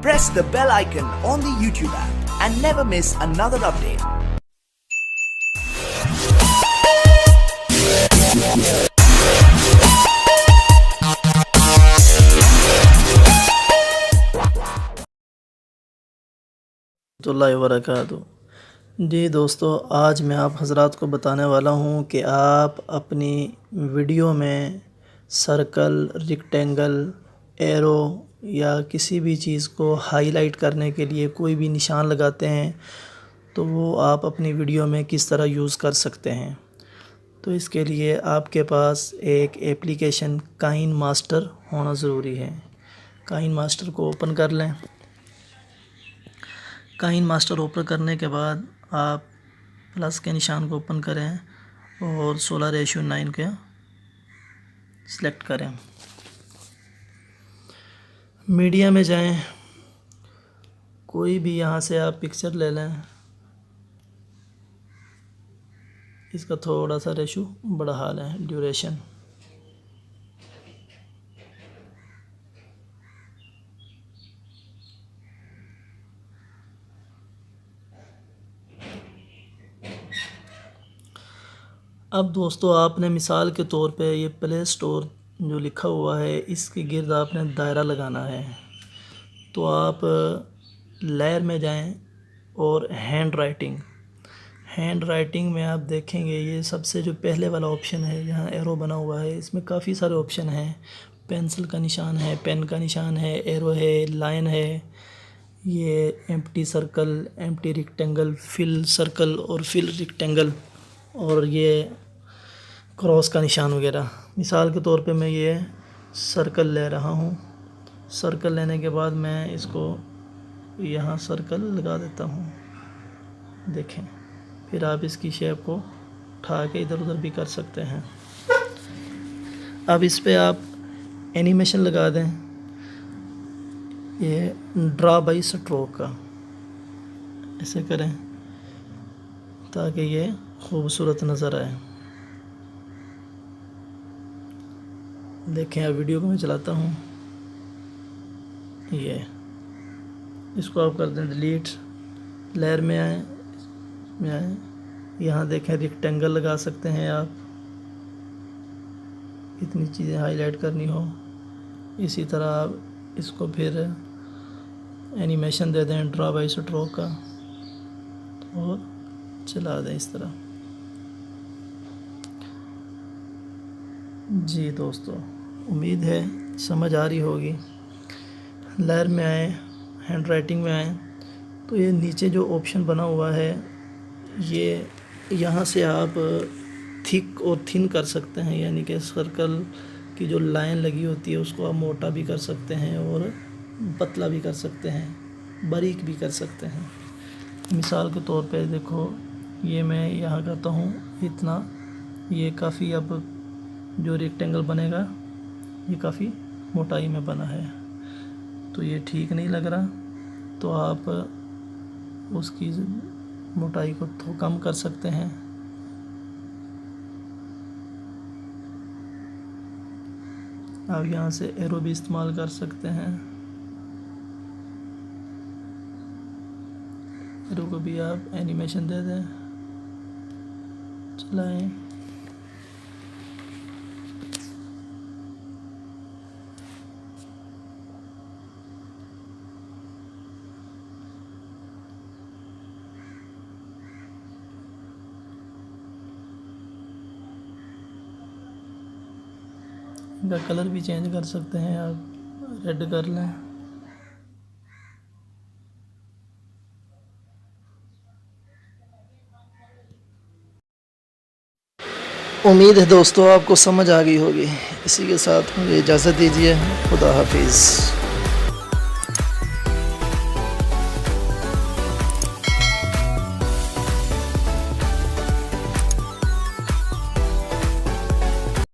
Press the bell icon on the YouTube app and never miss another update. वरकatuh। जी दोस्तों, आज मैं आप हज़रात को बताने वाला हूँ कि आप अपनी वीडियो में सर्कल, रेक्टेंगल, एरो या किसी भी चीज़ को हाईलाइट करने के लिए कोई भी निशान लगाते हैं तो वो आप अपनी वीडियो में किस तरह यूज़ कर सकते हैं। तो इसके लिए आपके पास एक एप्लीकेशन काइन मास्टर होना ज़रूरी है। काइन मास्टर को ओपन कर लें। काइन मास्टर ओपन करने के बाद आप प्लस के निशान को ओपन करें और 16:9 के सिलेक्ट करें। मीडिया में जाएं, कोई भी यहाँ से आप पिक्चर ले लें। इसका थोड़ा सा रेशो बढ़ा लें, ड्यूरेशन। अब दोस्तों, आपने मिसाल के तौर पे ये प्ले स्टोर जो लिखा हुआ है इसके गिर्द आपने दायरा लगाना है। तो आप लेयर में जाएं और हैंड राइटिंग में आप देखेंगे ये सबसे जो पहले वाला ऑप्शन है, यहाँ एरो बना हुआ है, इसमें काफ़ी सारे ऑप्शन हैं। पेंसिल का निशान है, पेन का निशान है, एरो है, लाइन है, ये empty circle, empty rectangle, fill circle और फिल रेक्टेंगल, और ये क्रॉस का निशान वगैरह। मिसाल के तौर पे मैं ये सर्कल ले रहा हूँ। सर्कल लेने के बाद मैं इसको यहाँ सर्कल लगा देता हूँ, देखें। फिर आप इसकी शेप को उठा के इधर उधर भी कर सकते हैं। अब इस पे आप एनिमेशन लगा दें, ये ड्रा बाई स्ट्रोक का, ऐसे करें ताकि ये खूबसूरत नज़र आए। देखें, अब वीडियो को मैं चलाता हूँ। ये इसको आप कर दें डिलीट। लेयर में आए, यहाँ देखें रेक्टेंगल लगा सकते हैं आप, इतनी चीज़ें हाईलाइट करनी हो। इसी तरह आप इसको फिर एनिमेशन दे दें ड्रा बाई स्ट्रोक का और चला दें इस तरह। जी दोस्तों, उम्मीद है समझ आ रही होगी। लेयर में आए, हैंड राइटिंग में आए, तो ये नीचे जो ऑप्शन बना हुआ है, ये यहाँ से आप थिक और थिन कर सकते हैं, यानी कि सर्कल की जो लाइन लगी होती है उसको आप मोटा भी कर सकते हैं और पतला भी कर सकते हैं, बारीक भी कर सकते हैं। मिसाल के तौर पे देखो, ये मैं यहाँ करता हूँ इतना, ये काफ़ी, अब जो रेक्टेंगल बनेगा ये काफ़ी मोटाई में बना है, तो ये ठीक नहीं लग रहा, तो आप उसकी मोटाई को तो कम कर सकते हैं। आप यहाँ से एरो भी इस्तेमाल कर सकते हैं। एरो को भी आप एनिमेशन दे दें, चलाएं। इनका कलर भी चेंज कर सकते हैं आप, रेड कर लें। उम्मीद है दोस्तों आपको समझ आ गई होगी। इसी के साथ मुझे इजाज़त दीजिए। खुदा हाफिज़।